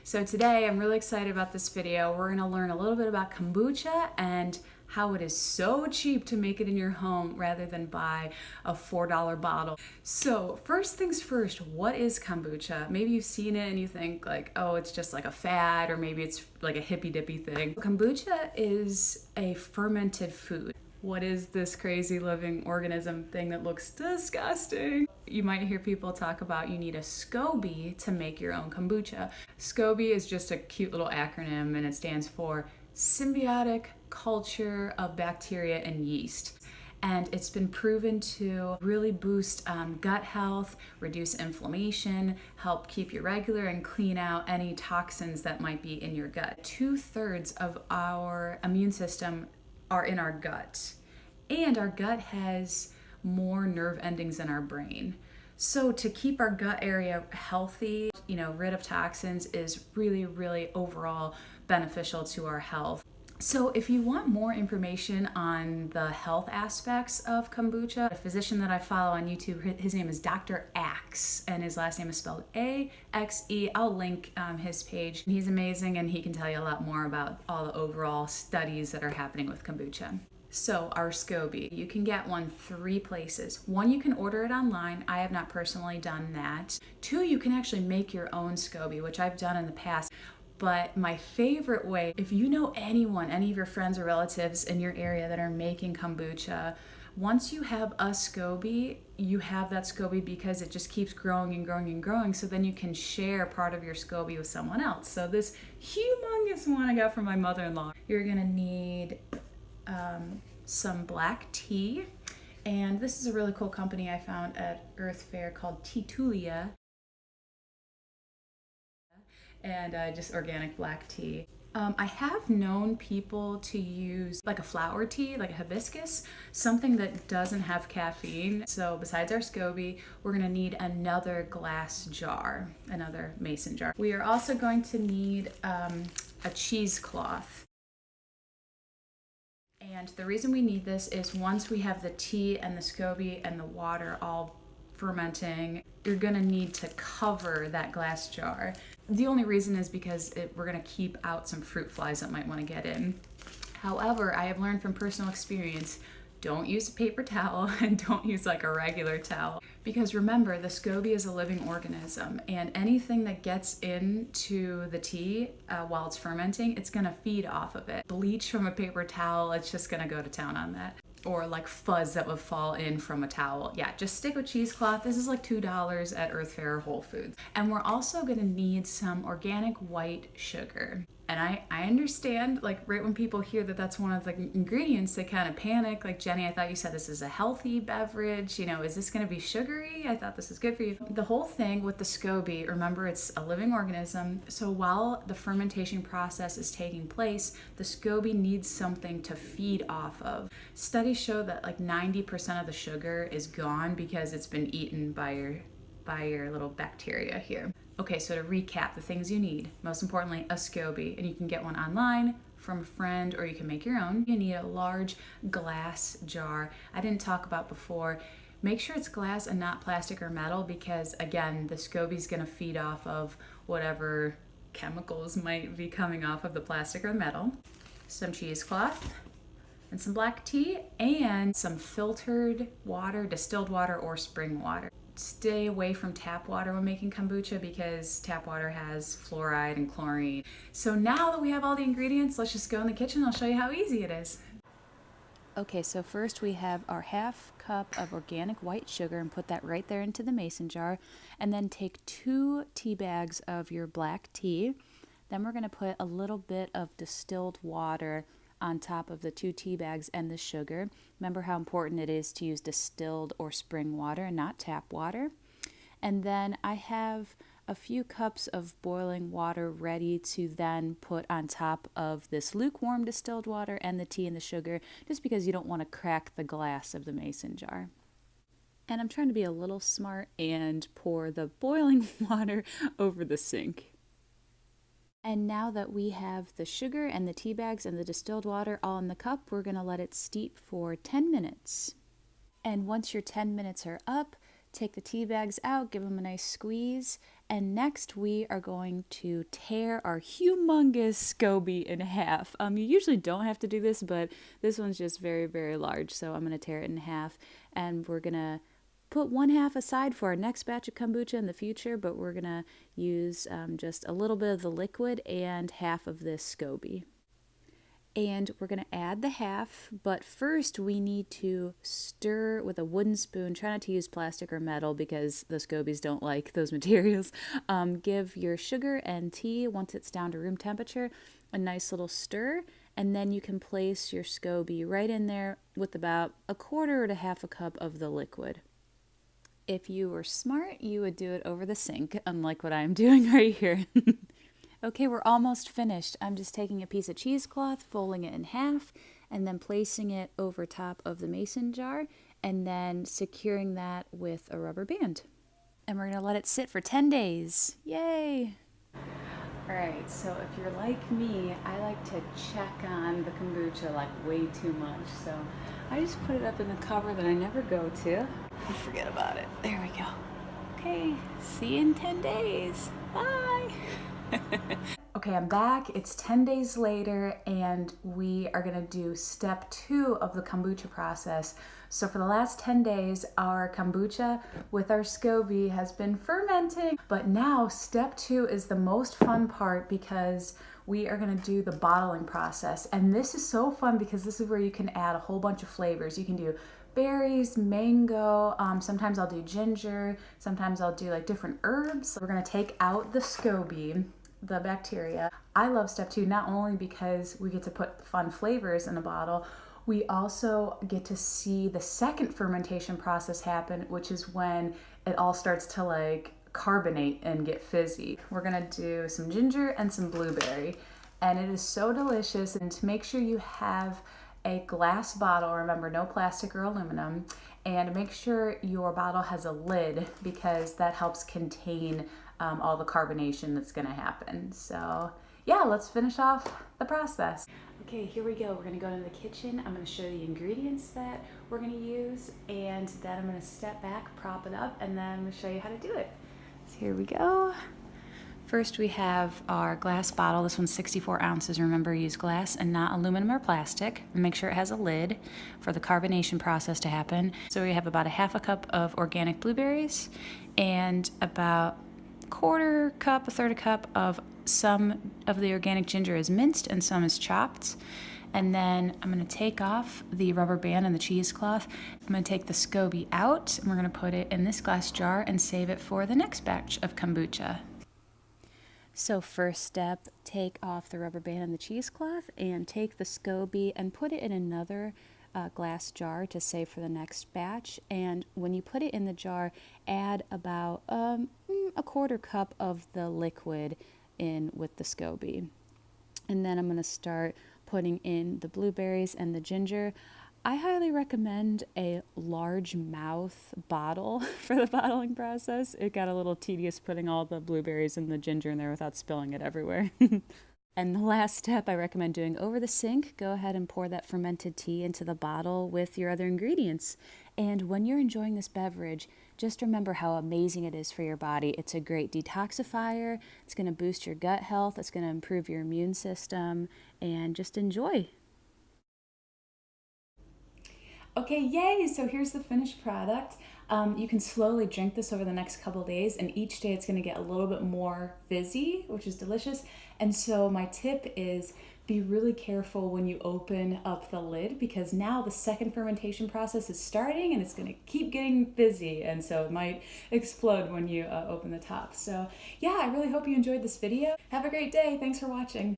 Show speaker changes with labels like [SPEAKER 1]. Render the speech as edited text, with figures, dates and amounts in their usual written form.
[SPEAKER 1] So today I'm really excited about this video. We're gonna learn a little bit about kombucha and how it is so cheap to make it in your home rather than buy a $4 bottle. So first things first, what is kombucha? Maybe you've seen it and you think like, oh, it's just like a fad, or maybe it's like a hippy dippy thing. Kombucha is a fermented food. What is this crazy living organism thing that looks disgusting? You might hear people talk about you need a SCOBY to make your own kombucha. SCOBY is just a cute little acronym and it stands for Symbiotic Culture of Bacteria and Yeast. And it's been proven to really boost gut health, reduce inflammation, help keep you regular, and clean out any toxins that might be in your gut. 2/3 of our immune system are in our gut, and our gut has more nerve endings than our brain. So to keep our gut area healthy, rid of toxins is really, really overall beneficial to our health. So if you want more information on the health aspects of kombucha, a physician that I follow on YouTube, his name is Dr.Axe, and his last name is spelled A-X-E. I'll link his page. He's amazing, and he can tell you a lot more about all the overall studies that are happening with kombucha. So our SCOBY, you can get one 3 places. 1, you can order it online. I have not personally done that. 2, you can actually make your own SCOBY, which I've done in the past. But my favorite way, if you know anyone, any of your friends or relatives in your area that are making kombucha, once you have a SCOBY, you have that SCOBY because it just keeps growing and growing and growing. So then you can share part of your SCOBY with someone else. So this humongous one I got from my mother-in-law. You're gonna need some black tea. And this is a really cool company I found at Earth Fair called Titulia. And just organic black tea. I have known people to use like a flower tea, like a hibiscus, something that doesn't have caffeine. So besides our SCOBY, we're gonna need another glass jar, another mason jar. We are also going to need a cheesecloth. And the reason we need this is once we have the tea and the SCOBY and the water all fermenting, you're gonna need to cover that glass jar. The only reason is because we're gonna keep out some fruit flies that might wanna get in. However, I have learned from personal experience, don't use a paper towel and don't use like a regular towel. Because remember, the SCOBY is a living organism, and anything that gets into the tea while it's fermenting, it's gonna feed off of it. Bleach from a paper towel, it's just gonna go to town on that. Or like fuzz that would fall in from a towel. Yeah, just stick with cheesecloth. This is like $2 at Earth Fair or Whole Foods. And we're also gonna need some organic white sugar. And I understand, like right when people hear that that's one of the ingredients, they kind of panic. Like, Jenny, I thought you said this is a healthy beverage. Is this gonna be sugary? I thought this is good for you. The whole thing with the SCOBY, remember it's a living organism. So while the fermentation process is taking place, the SCOBY needs something to feed off of. Studies show that like 90% of the sugar is gone because it's been eaten by your little bacteria here. Okay, so to recap the things you need, most importantly, a SCOBY, and you can get one online from a friend or you can make your own. You need a large glass jar. I didn't talk about before. Make sure it's glass and not plastic or metal because again, the SCOBY is gonna feed off of whatever chemicals might be coming off of the plastic or metal. Some cheesecloth and some black tea and some filtered water, distilled water or spring water. Stay away from tap water when making kombucha because tap water has fluoride and chlorine. So now that we have all the ingredients, let's just go in the kitchen. I'll show you how easy it is. Okay, so first we have our 1/2 cup of organic white sugar and put that right there into the mason jar. And then take 2 tea bags of your black tea. Then we're gonna put a little bit of distilled water on top of the 2 tea bags and the sugar. Remember how important it is to use distilled or spring water and not tap water. And then I have a few cups of boiling water ready to then put on top of this lukewarm distilled water and the tea and the sugar, just because you don't want to crack the glass of the mason jar. And I'm trying to be a little smart and pour the boiling water over the sink. And now that we have the sugar and the tea bags and the distilled water all in the cup, we're gonna let it steep for 10 minutes. And once your 10 minutes are up, take the tea bags out, give them a nice squeeze, And next we are going to tear our humongous SCOBY in half. You usually don't have to do this, but this one's just very, very large. So I'm going to tear it in half, and we're going to put one half aside for our next batch of kombucha in the future, but we're going to use just a little bit of the liquid and half of this SCOBY. And we're going to add the half, but first we need to stir with a wooden spoon. Try not to use plastic or metal because the SCOBYs don't like those materials. Give your sugar and tea, once it's down to room temperature, a nice little stir, and then you can place your SCOBY right in there with about a quarter to half a cup of the liquid. If you were smart, you would do it over the sink, unlike what I'm doing right here. Okay, we're almost finished. I'm just taking a piece of cheesecloth, folding it in half, and then placing it over top of the mason jar, and then securing that with a rubber band. And we're gonna let it sit for 10 days. Yay! Alright, so if you're like me, I like to check on the kombucha like way too much. So I just put it up in the cupboard that I never go to. I forget about it. There we go. Okay, see you in 10 days. Bye! Okay, I'm back. It's 10 days later, and we are gonna do step 2 of the kombucha process. So for the last 10 days, our kombucha with our SCOBY has been fermenting. But now step 2 is the most fun part because we are gonna do the bottling process. And this is so fun because this is where you can add a whole bunch of flavors. You can do berries, mango, sometimes I'll do ginger, sometimes I'll do like different herbs. So we're gonna take out the SCOBY, the bacteria. I love step 2 not only because we get to put fun flavors in a bottle, we also get to see the second fermentation process happen, which is when it all starts to like carbonate and get fizzy. We're gonna do some ginger and some blueberry, and it is so delicious. And to make sure you have a glass bottle, remember no plastic or aluminum, and make sure your bottle has a lid because that helps contain all the carbonation that's gonna happen. So yeah, let's finish off the process. Okay, here we go. We're gonna go into the kitchen. I'm gonna show you the ingredients that we're gonna use, and then I'm gonna step back, prop it up, and then I'm gonna show you how to do it. So here we go. First we have our glass bottle. This one's 64 ounces. Remember, use glass and not aluminum or plastic. Make sure it has a lid for the carbonation process to happen. So we have about a half a cup of organic blueberries and about a third a cup of some of the organic ginger is minced and some is chopped. And then I'm gonna take off the rubber band and the cheesecloth. I'm gonna take the SCOBY out, and we're gonna put it in this glass jar and save it for the next batch of kombucha. So first step, take off the rubber band and the cheesecloth and take the SCOBY and put it in another glass jar to save for the next batch. And when you put it in the jar, add about a quarter cup of the liquid in with the SCOBY. And then I'm going to start putting in the blueberries and the ginger. I highly recommend a large mouth bottle for the bottling process. It got a little tedious putting all the blueberries and the ginger in there without spilling it everywhere. And the last step I recommend doing over the sink, go ahead and pour that fermented tea into the bottle with your other ingredients. And when you're enjoying this beverage, just remember how amazing it is for your body. It's a great detoxifier. It's going to boost your gut health. It's going to improve your immune system. And just enjoy. Okay, yay! So here's the finished product. You can slowly drink this over the next couple days, and each day it's going to get a little bit more fizzy, which is delicious. And so my tip is be really careful when you open up the lid, because now the second fermentation process is starting and it's going to keep getting fizzy, and so it might explode when you open the top. So yeah, I really hope you enjoyed this video. Have a great day. Thanks for watching.